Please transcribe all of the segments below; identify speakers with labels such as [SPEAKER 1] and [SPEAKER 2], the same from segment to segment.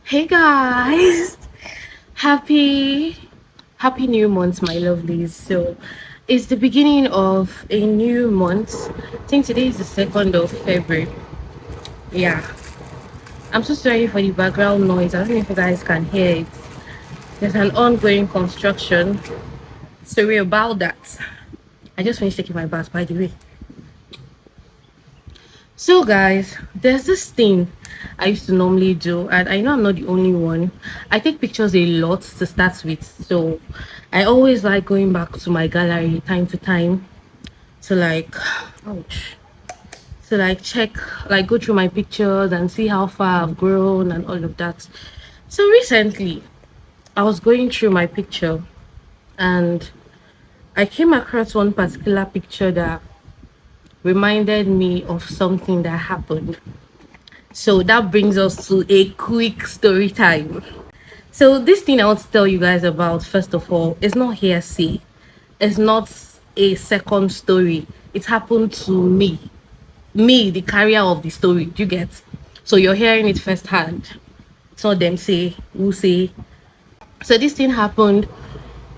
[SPEAKER 1] Hey guys, happy happy new month, my lovelies. So it's the beginning of a new month. I think today is the 2nd of February. Yeah, I'm so sorry for the background noise. I don't know if you guys can hear it. There's an ongoing construction. Sorry about that. I just finished taking my bath, by the way. So, guys, there's this thing I used to normally do, and I know I'm not the only one. I take pictures a lot to start with, so I always like going back to my gallery time to time to ouch, to check, go through my pictures and see how far I've grown and all of that. So, recently, I was going through my picture and I came across one particular picture that reminded me of something that happened. So that brings us to a quick story time. So this thing I want to tell you guys about, first of all, is not hearsay. It's not a second story. It happened to me. Me, the carrier of the story. Do you get? So you're hearing it firsthand. It's not them say, who say. So this thing happened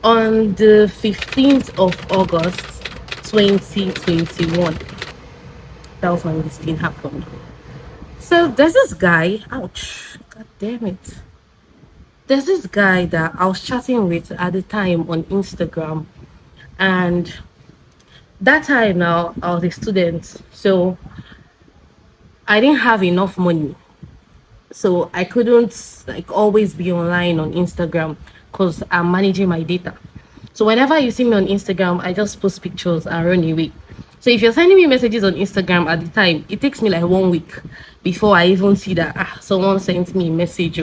[SPEAKER 1] on the 15th of August 2021. That was when this thing happened. So there's this guy, ouch, god damn it. There's this guy that I was chatting with at the time on Instagram, and that time now I was a student, so I didn't have enough money. So I couldn't always be online on Instagram because I'm managing my data. So whenever you see me on Instagram, I just post pictures and run away. So if you're sending me messages on Instagram at the time, it takes me like 1 week before I even see that someone sent me a message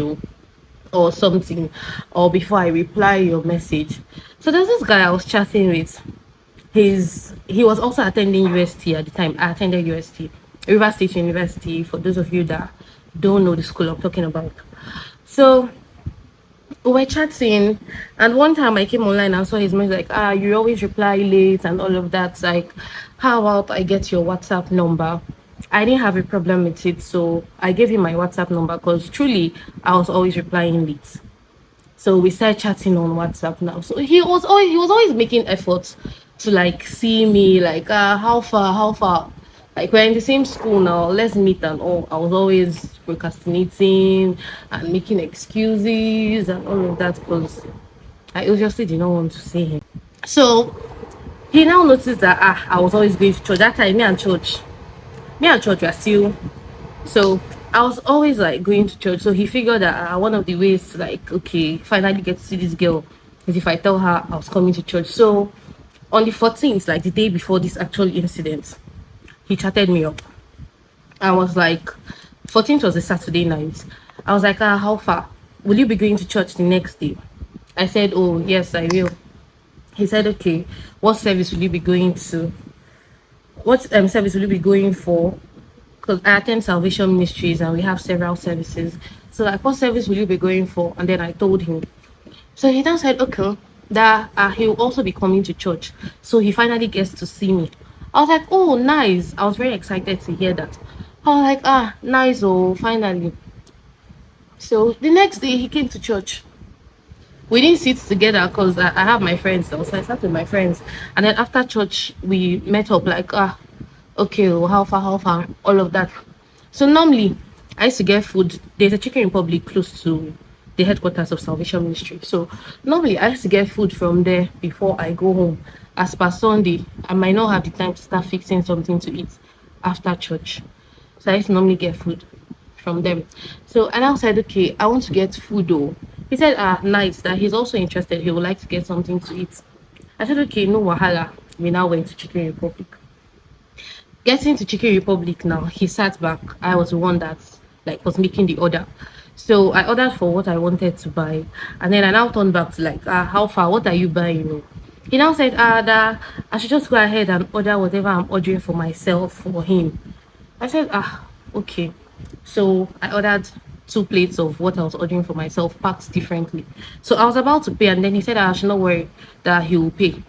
[SPEAKER 1] or something, or before I reply your message. So there's this guy I was chatting with. He was also attending UST at the time. I attended UST, River State University, for those of you that don't know the school I'm talking about. So we were chatting, and one time I came online and saw his message you always reply late and all of that. Like, how about I get your WhatsApp number? I didn't have a problem with it, so I gave him my WhatsApp number because truly I was always replying late. So we started chatting on WhatsApp now. So he was always making efforts to see me, how far, like we're in the same school now, let's meet and all. I was always procrastinating and making excuses and all of that because I obviously did not want to see him. So he now noticed that I was always going to church. That time me and church were still, so I was always going to church. So he figured that one of the ways to okay, finally get to see this girl is if I tell her I was coming to church. So on the 14th, the day before this actual incident, he chatted me up. I was 14th was a Saturday night. I was how far? Will you be going to church the next day? I said, oh yes, I will. He said, okay, what service will you be going to? What service will you be going for? Because I attend Salvation Ministries and we have several services. So what service will you be going for? And then I told him. So he then said, okay, that he will also be coming to church. So he finally gets to see me. I was like, oh, nice. I was very excited to hear that. I was nice, oh, finally. So the next day he came to church. We didn't sit together because I have my friends. So I sat with my friends. And then after church, we met up okay, well, how far, all of that. So normally, I used to get food. There's a Chicken Republic close to the headquarters of Salvation Ministry. So normally, I used to get food from there before I go home. As per Sunday, I might not have the time to start fixing something to eat after church. So I used to normally get food from them. So and I said, okay, I want to get food though. He said, nice, that he's also interested. He would like to get something to eat. I said, okay, no wahala. We now went to Chicken Republic. Getting to Chicken Republic now, he sat back. I was the one that was making the order. So I ordered for what I wanted to buy. And then I now turned back to how far? What are you buying? He now said, that I should just go ahead and order whatever I'm ordering for myself for him. I said, okay. So I ordered 2 plates of what I was ordering for myself, packed differently. So I was about to pay, and then he said I should not worry that he will pay.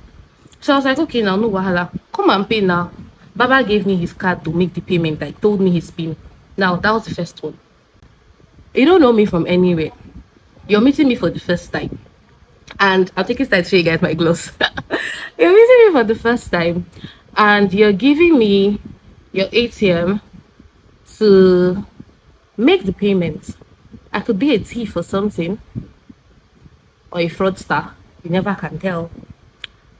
[SPEAKER 1] So I was like, okay, now no wahala. Come and pay now. Baba gave me his card to make the payment. Told me his PIN. Now that was the first one. You don't know me from anywhere. You're meeting me for the first time. And I'll take this time to show you guys my gloves. You're meeting me for the first time, and you're giving me your ATM to make the payment. I could be a thief or something, or a fraudster. You never can tell.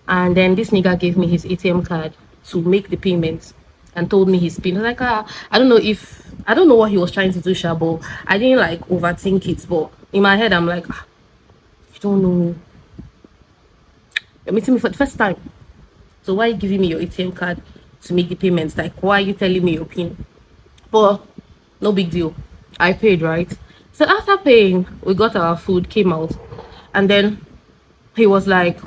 [SPEAKER 1] And then this nigga gave me his ATM card to make the payment and told me his pin. I was like, I don't know what he was trying to do, Shabo. I didn't like overthink it, but in my head, I'm like, you don't know me. You're meeting me for the first time. So why are you giving me your ATM card to make the payments? Like, why are you telling me your pin? But no big deal. I paid, right? So after paying, we got our food, came out, and then he was like,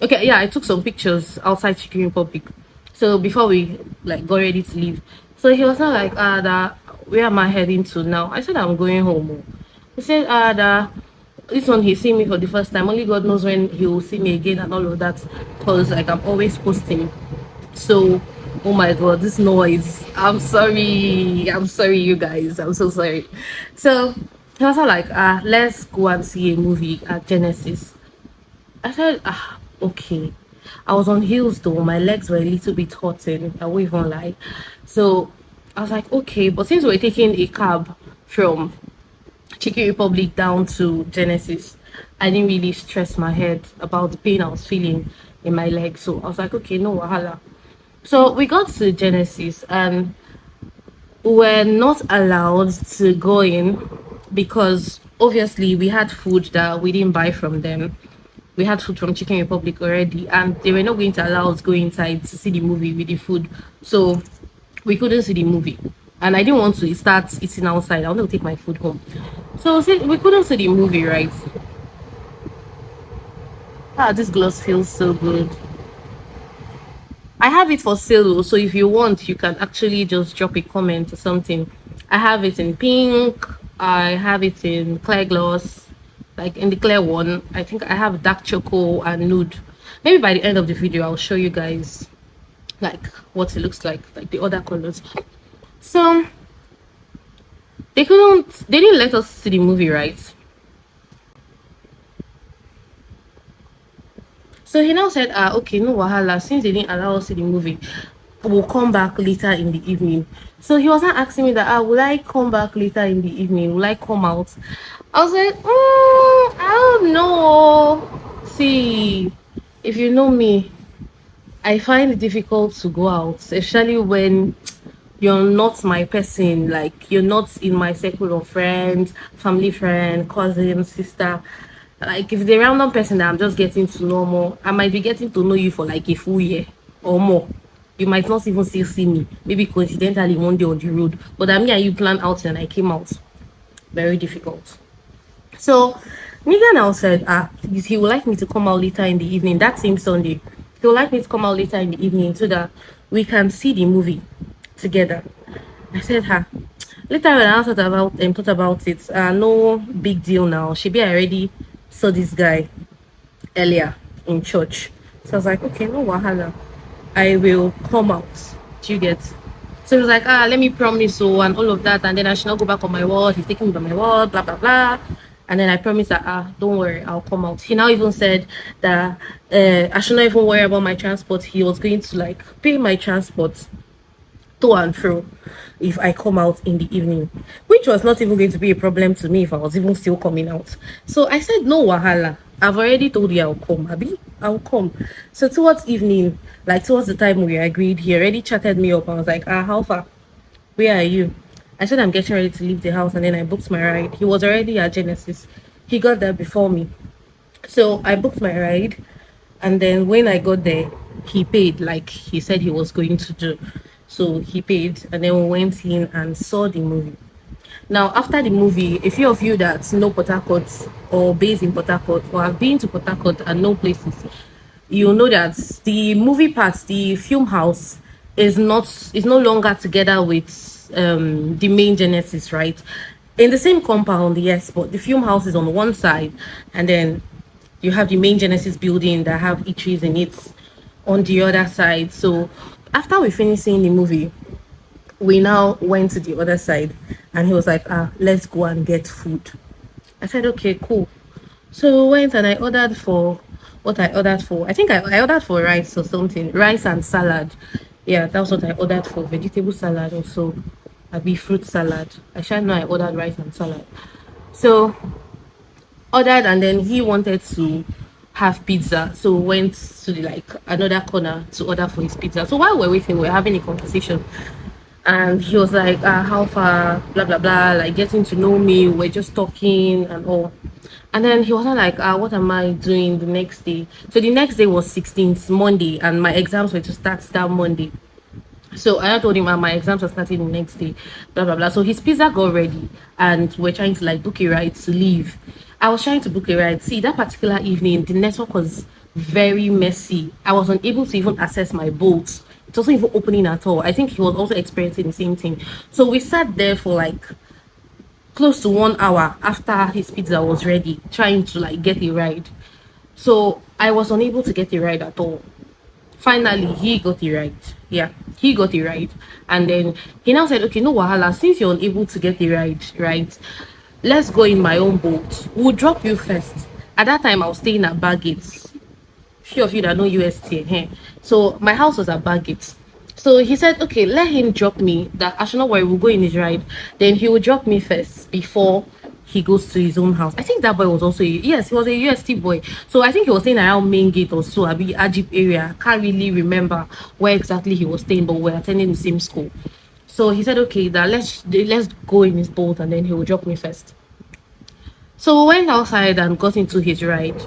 [SPEAKER 1] okay, yeah, I took some pictures outside Chicken Republic. So before we like got ready to leave, so he was not like, that where am I heading to now? I said I'm going home. He said, that this one he's seeing me for the first time. Only God knows when he will see me again and all of that. Because like I'm always posting. So oh my god, this noise. I'm sorry you guys. I'm so sorry. So he was like, let's go and see a movie at Genesis. I said, okay. I was on heels though. My legs were a little bit hurting. I won't even lie. So I was like, okay. But since we're taking a cab from Chicken Republic down to Genesis, I didn't really stress my head about the pain I was feeling in my leg. So I was like, okay, no wahala. So we got to Genesis and we were not allowed to go in because obviously we had food that we didn't buy from them. We had food from Chicken Republic already, and they were not going to allow us go inside to see the movie with the food. So we couldn't see the movie. And I didn't want to start eating outside. I wanted to take my food home. So we couldn't see the movie, right? This gloss feels so good. I have it for sale, so if you want, you can actually just drop a comment or something. I have it in pink. I have it in clear gloss, like in the clear one. I think I have dark choco and nude. Maybe by the end of the video, I'll show you guys like what it looks like the other colors. So they didn't let us see the movie, right? So he now said, okay, no wahala, since they didn't allow us to see the movie, we'll come back later in the evening. So he was not asking me that, will I come back later in the evening? Will I come out? I was like, I don't know. See, if you know me, I find it difficult to go out, especially when you're not my person, like you're not in my circle of friends, family friend, cousin, sister. Like if the random person that I'm just getting to know more, I might be getting to know you for like a full year or more. You might not even still see me, maybe coincidentally one day on the road. But I mean, and you planned out and I came out. Very difficult. So Nigga now said, he would like me to come out later in the evening, that same Sunday. He would like me to come out later in the evening so that we can see the movie together. I said, later when I thought about it, no big deal now. She already saw this guy earlier in church. So I was like, okay, no wahala. I will come out. Do you get? So he was like, let me promise so and all of that, and then I should not go back on my word. He's taking me by my word, blah blah blah. And then I promised that don't worry, I'll come out. He now even said that I should not even worry about my transport. He was going to like pay my transport to and fro if I come out in the evening, which was not even going to be a problem to me if I was even still coming out. So I said, no wahala, I've already told you I'll come, Abby, I'll come. So towards evening, like towards the time we agreed, he already chatted me up. I was like, how far, where are you? I said I'm getting ready to leave the house, and then I booked my ride. He was already at Genesis. He got there before me, so I booked my ride, and then when I got there, he paid like he said he was going to do. So he paid, and then we went in and saw the movie. Now, after the movie, a few of you that know Port Harcourt or based in Port Harcourt or have been to Port Harcourt and know places, you know that the movie part, the film house, is no longer together with the main Genesis, right? In the same compound, yes, but the film house is on one side, and then you have the main Genesis building that have eateries in it on the other side. So after we finished seeing the movie, We now went to the other side, and he was like, let's go and get food. I said, okay, cool. So we went and I ordered for what I ordered for. I think I ordered for rice or something, rice and salad. Yeah, that's what I ordered for. Vegetable salad also, a beef fruit salad. I shall know I ordered rice and salad. So ordered, and then he wanted to have pizza, so went to the like another corner to order for his pizza. So while we're waiting, we're having a conversation, and he was like, how far, blah blah blah, like getting to know me. We're just talking and all. And then he was like, what am I doing the next day? So the next day was 16th, Monday, and my exams were to start that Monday. So I told him, my exams are starting the next day, blah blah blah. So his pizza got ready, and we're trying to like book a ride to leave. I was trying to book a ride. See, that particular evening, the network was very messy. I was unable to even access my boat. It wasn't even opening at all. I think he was also experiencing the same thing. So we sat there for like close to 1 hour after his pizza was ready, trying to like get a ride. So I was unable to get a ride at all. Finally, he got a ride. Yeah, he got a ride. And then he now said, okay, no wahala, since you're unable to get a ride, right? Let's go in my own boat. We'll drop you first. At that time, I was staying at Bargates. Few of you that know UST, eh? So my house was at Bargates. So he said, okay, let him drop me. That I should not worry, we'll go in his ride. Then he will drop me first before he goes to his own house. I think that boy was also yes, he was a UST boy. So I think he was staying around Main Gate or so, Abi Ajib area. I can't really remember where exactly he was staying, but we're attending the same school. So he said, okay, that let's go in his boat, and then he will drop me first. So we went outside and got into his ride,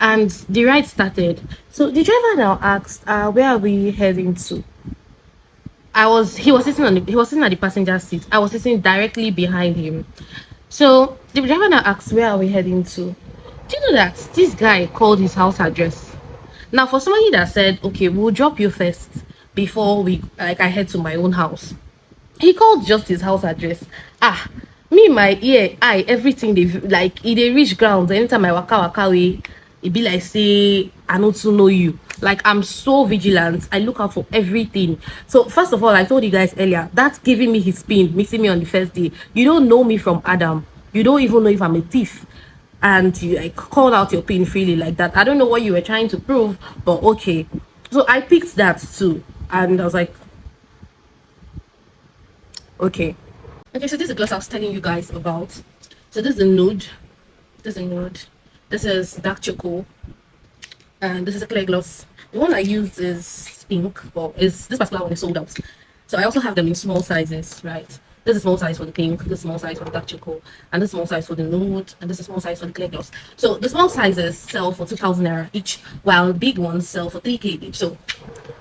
[SPEAKER 1] and the ride started. So the driver now asked, where are we heading to? He was sitting at the passenger seat. I was sitting directly behind him. So the driver now asked, where are we heading to? Do you know that this guy called his house address? Now, for somebody that said, okay, we'll drop you first before I head to my own house, he called just his house address. Me, my ear, eye, everything, they like they reach ground. Anytime I waka away, it be like, say, I not to know you. Like, I'm so vigilant. I look out for everything. So first of all, I told you guys earlier, that's giving me his pin, meeting me on the first day. You don't know me from Adam. You don't even know if I'm a thief, and you like called out your pin freely like that. I don't know what you were trying to prove, but okay. So I picked that too, and I was like, okay. Okay, so this is the gloss I was telling you guys about. So this is a nude. This is a nude. This is dark chocolate, and this is a clear gloss. The one I used is pink, but is this particular one is sold out. So I also have them in small sizes, right? This is small size for the pink, this is small size for the dark chocolate, and this small size for the nude, and this is small size for the clear gloss. So the small sizes sell for 2,000 naira each, while the big ones sell for 3K each. So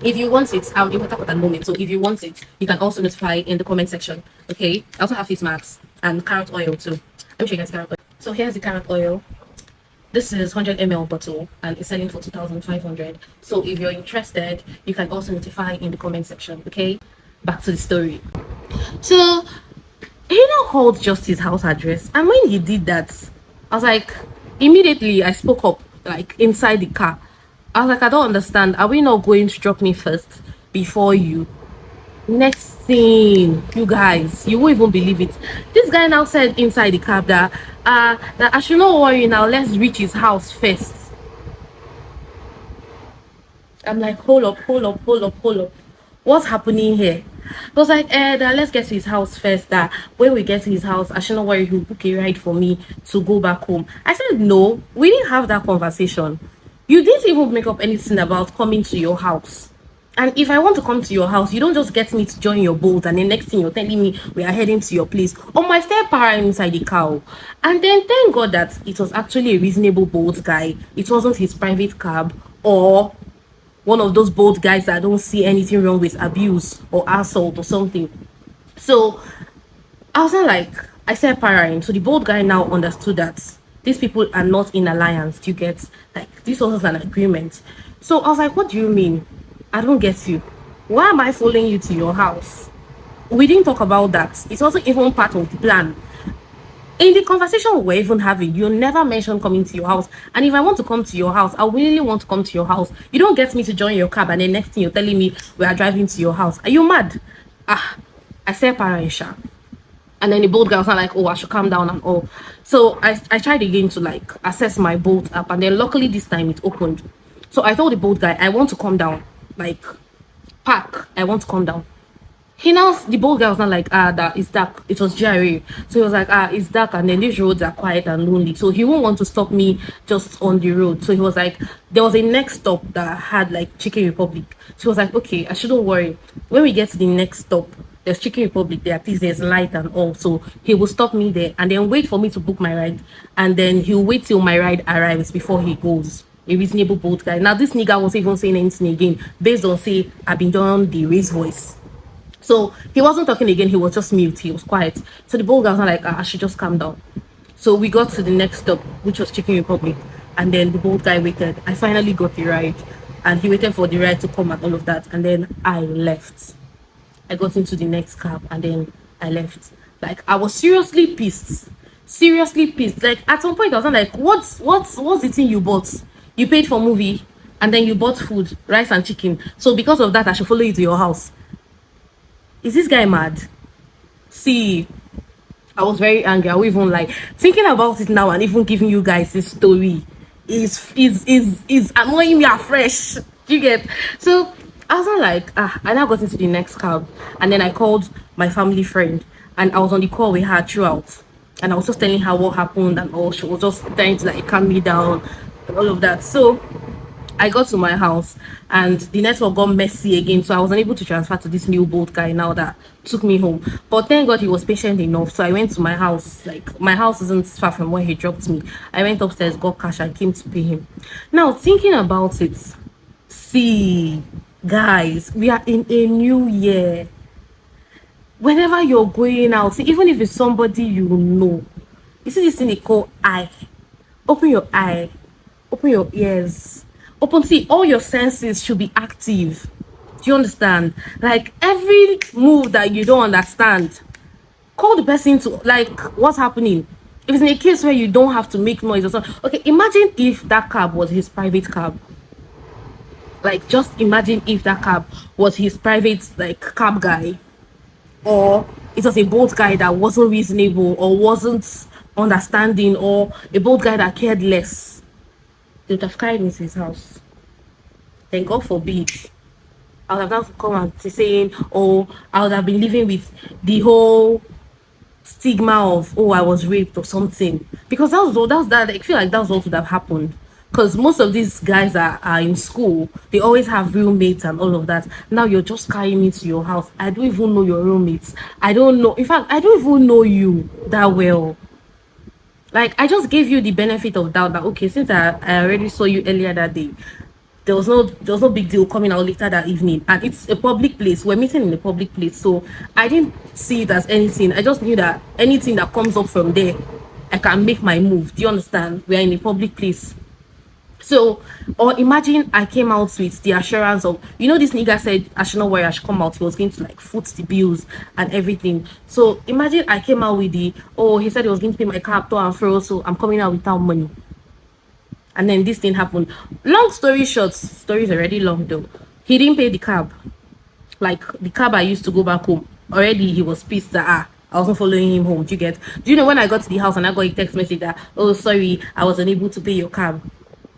[SPEAKER 1] if you want it, I'll give it up at the moment. So if you want it, you can also notify in the comment section. Okay, I also have face masks and carrot oil too. Let me show you guys carrot oil. So here's the carrot oil. This is 100 ml bottle, and it's selling for 2,500. So if you're interested, you can also notify in the comment section. Okay, back to the story. So he now called just his house address, and when he did that, I was like, immediately I spoke up, like inside the car. I was like, I don't understand. Are we not going to drop me first before you? Next thing, you guys, you won't even believe it. This guy now said inside the cab that that I should not worry now. Let's reach his house first. I'm like, hold up. What's happening here? I was like, that let's get to his house first. That when we get to his house, I should not worry. He'll book a ride for me to go back home. I said, no, we didn't have that conversation. You didn't even make up anything about coming to your house. And if I want to come to your house, you don't just get me to join your boat, and the next thing you're telling me we are heading to your place. On my step parent inside the car. And then thank God that it was actually a reasonable boat guy. It wasn't his private cab or one of those boat guys that don't see anything wrong with abuse or assault or something. So I was like, I said parent. So the boat guy now understood that these people are not in alliance. Do you get, like, this was an agreement? So I was like, what do you mean? I don't get you. Why am I following you to your house? We didn't talk about that. It's also even part of the plan. In the conversation we're even having, you never mentioned coming to your house. And if I want to come to your house, I really want to come to your house. You don't get me to join your cab, and then next thing you're telling me we are driving to your house. Are you mad? I said Paraisha. And then the bolt guy was not like, oh, I should calm down and all. So I tried again to like access my bolt app, and then luckily this time it opened. So I told the bolt guy, I want to come down, like park. I want to come down. He now, the bold guy was not like, that it's dark. It was GRA. So he was like, it's dark, and then these roads are quiet and lonely. So he won't want to stop me just on the road. So he was like, there was a next stop that had like Chicken Republic. So he was like, okay, I shouldn't worry. When we get to the next stop, there's Chicken Republic there, at least there's light and all. So he will stop me there and then wait for me to book my ride. And then he'll wait till my ride arrives before he goes. A reasonable boat guy. Now this nigga wasn't even saying anything again, based on say I've been done the raise voice. So he wasn't talking again, he was just mute, he was quiet. So the bold guy was like, I should just calm down. So we got to the next stop, which was Chicken Republic, and then the bold guy waited. I finally got the ride, and he waited for the ride to come and all of that, and then I left. I got into the next cab, and then I left. Like, I was seriously pissed. Seriously pissed. Like, at some point I was like, what's the thing you bought? You paid for movie, and then you bought food, rice and chicken. So because of that, I should follow you to your house. Is this guy mad? See, I was very angry. I won't even like thinking about it now and even giving you guys this story is annoying me afresh. You get? So I was not like, I now got into the next cab, and then I called my family friend, and I was on the call with her throughout, and I was just telling her what happened and all. She was just trying to like calm me down and all of that. So I got to my house and the network got messy again, so I was unable to transfer to this new boat guy now that took me home. But thank God he was patient enough, so I went to my house. Like, my house isn't far from where he dropped me. I went upstairs, got cash, and came to pay him. Now thinking about it, see, guys, we are in a new year. Whenever you're going out, see, even if it's somebody you know, you see this thing they call eye. Open your eye, open your ears, open, see, all your senses should be active. Do you understand? Like, every move that you don't understand, call the person to like what's happening. If it's in a case where you don't have to make noise or something. Okay, imagine if that cab was his private cab. Like, just imagine if that cab was his private like cab guy, or it was a boat guy that wasn't reasonable or wasn't understanding, or a boat guy that cared less. They would have carried me to his house. Then God forbid, I would have now come and saying, oh, I would have been living with the whole stigma of, oh, I was raped or something. Because I feel like that's what would have happened. Because most of these guys are in school, they always have roommates and all of that. Now you're just carrying me to your house. I don't even know your roommates. I don't know. In fact, I don't even know you that well. Like, I just gave you the benefit of doubt that, okay, since I already saw you earlier that day, there was no big deal coming out later that evening, and it's a public place. We're meeting in a public place, so I didn't see it as anything. I just knew that anything that comes up from there, I can make my move. Do you understand? We're in a public place. So, or imagine I came out with the assurance of, you know, this nigga said I should not worry, I should come out. He was going to like foot the bills and everything. So imagine I came out with the, oh, he said he was going to pay my cab to and fro, so I'm coming out without money. And then this thing happened. Long story short, story's already long though. He didn't pay the cab. Like, the cab I used to go back home. Already he was pissed that I wasn't following him home. Do you get? Do you know when I got to the house and I got a text message that, oh, sorry, I was unable to pay your cab?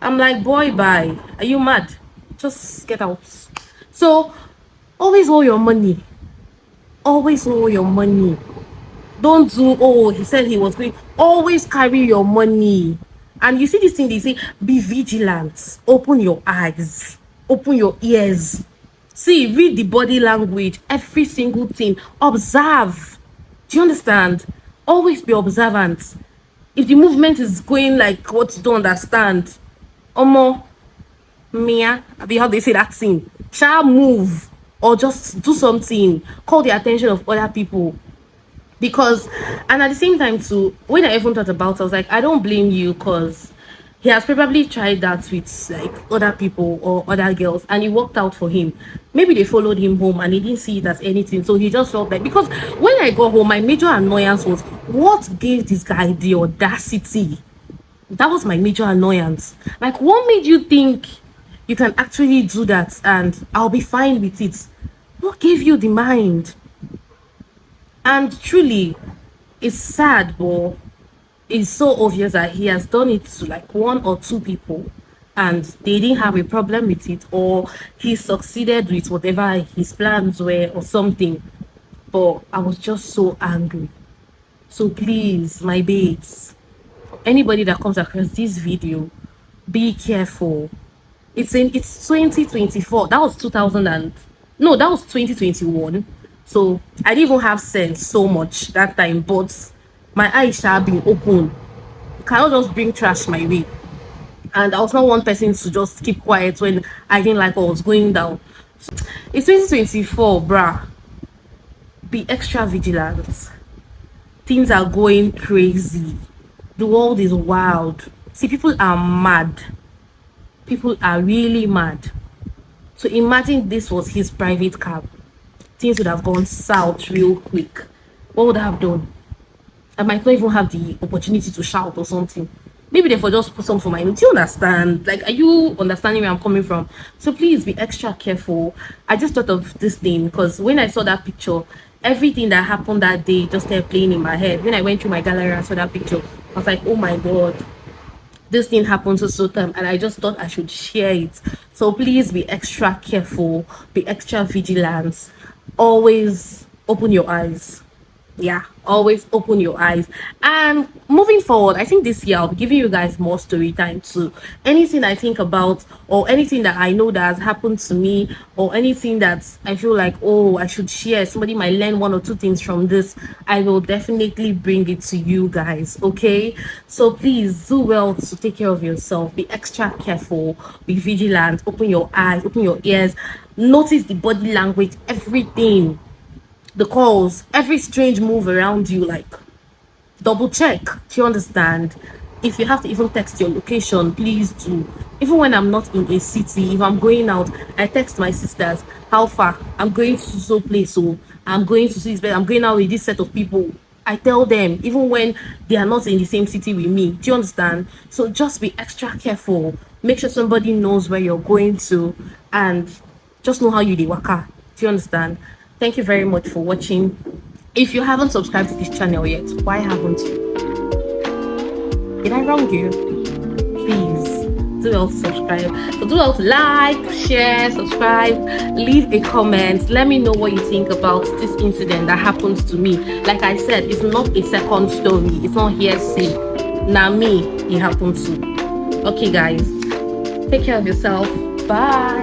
[SPEAKER 1] I'm like, boy, bye. Are you mad? Just get out. So always owe your money. Always owe your money. Don't do, oh, he said he was going. Always carry your money. And you see this thing, they say, be vigilant. Open your eyes. Open your ears. See, read the body language. Every single thing. Observe. Do you understand? Always be observant. If the movement is going like what you don't understand, Omo, Mia, be how they say that thing. Shall move or just do something. Call the attention of other people. Because, and at the same time too, when I even thought about it, I was like, I don't blame you, because he has probably tried that with like other people or other girls, and it worked out for him. Maybe they followed him home and he didn't see it as anything, so he just felt like, because when I got home, my major annoyance was, what gave this guy the audacity? That was my major annoyance. Like, what made you think you can actually do that and I'll be fine with it? What gave you the mind? And truly, it's sad, but it's so obvious that he has done it to like one or two people and they didn't have a problem with it, or he succeeded with whatever his plans were or something. But I was just so angry. So please, my babes, anybody that comes across this video, be careful. It's 2024. That was 2000 and no, that was 2021. So I didn't even have sense so much that time, but my eyes shall be open. You cannot just bring trash my way. And I was not one person to just keep quiet when I didn't like what was going down. So, it's 2024, bruh. Be extra vigilant. Things are going crazy. The world is wild. See, people are mad. People are really mad. So imagine this was his private car. Things would have gone south real quick. What would I have done? I might not even have the opportunity to shout or something. Maybe they for just put some for my name. Do you understand? Like, are you understanding where I'm coming from? So please be extra careful. I just thought of this thing because when I saw that picture, everything that happened that day just started playing in my head. When I went through my gallery and saw that picture, I was like, oh my god, this thing happened so time, and I just thought I should share it. So please be extra careful, be extra vigilant, always open your eyes. Yeah, always open your eyes. And moving forward, I think this year I'll be giving you guys more story time too. Anything I think about, or anything that I know that has happened to me, or anything that I feel like, oh, I should share, somebody might learn one or two things from this, I will definitely bring it to you guys. Okay, so please do well to take care of yourself, be extra careful, be vigilant, open your eyes, open your ears, notice the body language, everything, the calls, every strange move around you. Like, double check. Do you understand? If you have to even text your location, please do. Even when I'm not in a city, if I'm going out, I text my sisters how far I'm going to so place. So I'm going to see this place, I'm going out with this set of people. I tell them even when they are not in the same city with me. Do you understand? So just be extra careful, make sure somebody knows where you're going to, and just know how you dey waka. Do you understand? Thank you very much for watching. If you haven't subscribed to this channel yet, why haven't you? Did I wrong you? Please do well to subscribe. So do well to like, share, subscribe, leave a comment. Let me know what you think about this incident that happens to me. Like I said, it's not a second story. It's not hearsay. Now me, it happened to. Okay, guys, take care of yourself. Bye.